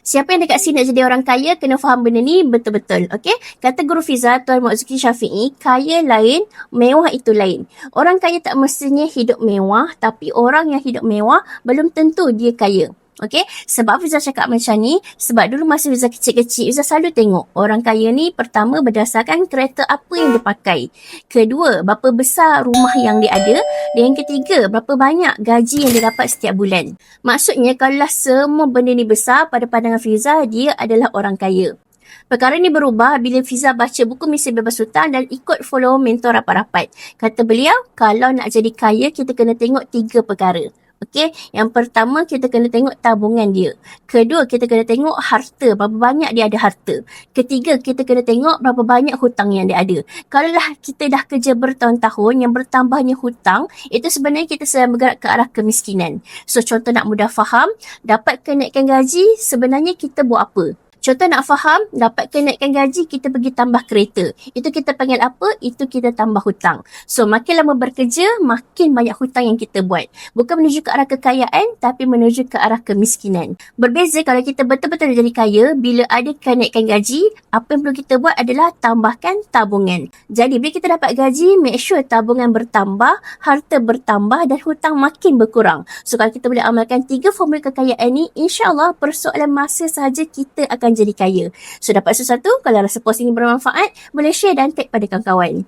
Siapa yang dekat sini nak jadi orang kaya, kena faham benda ni betul-betul. Okay? Kata Guru Fiza, Tuan Muhammad Zulkifli Syafi'i, kaya lain, mewah itu lain. Orang kaya tak mestinya hidup mewah, tapi orang yang hidup mewah belum tentu dia kaya. Okay? Sebab Fiza cakap macam ni, sebab dulu masa Fiza kecil-kecil, Fiza selalu tengok orang kaya ni pertama berdasarkan kereta apa yang dia pakai. Kedua, berapa besar rumah yang dia ada. Dan yang ketiga, berapa banyak gaji yang dia dapat setiap bulan. Maksudnya, kalau semua benda ni besar, pada pandangan Fiza, dia adalah orang kaya. Perkara ni berubah bila Fiza baca buku Misi Bebas Hutang dan ikut follow mentor rapat-rapat. Kata beliau, kalau nak jadi kaya, kita kena tengok 3 perkara. Okey, yang pertama kita kena tengok tabungan dia. Kedua, kita kena tengok harta, berapa banyak dia ada harta. Ketiga, kita kena tengok berapa banyak hutang yang dia ada. Kalau kita dah kerja bertahun-tahun, yang bertambahnya hutang, itu sebenarnya kita sedang bergerak ke arah kemiskinan. So, contoh nak mudah faham, dapat kenaikan gaji, sebenarnya kita buat apa? Contoh nak faham, dapat kenaikan gaji, kita pergi tambah kereta. Itu kita panggil apa? Itu kita tambah hutang. So, makin lama bekerja, makin banyak hutang yang kita buat. Bukan menuju ke arah kekayaan, tapi menuju ke arah kemiskinan. Berbeza kalau kita betul-betul jadi kaya, bila ada kenaikan gaji, apa yang perlu kita buat adalah tambahkan tabungan. Jadi, bila kita dapat gaji, make sure tabungan bertambah, harta bertambah dan hutang makin berkurang. So, kalau kita boleh amalkan 3 formula kekayaan ni, insyaAllah persoalan masa sahaja kita akan jadi kaya. So, dapat sesuatu, kalau rasa post ini bermanfaat, boleh share dan tag pada kawan-kawan.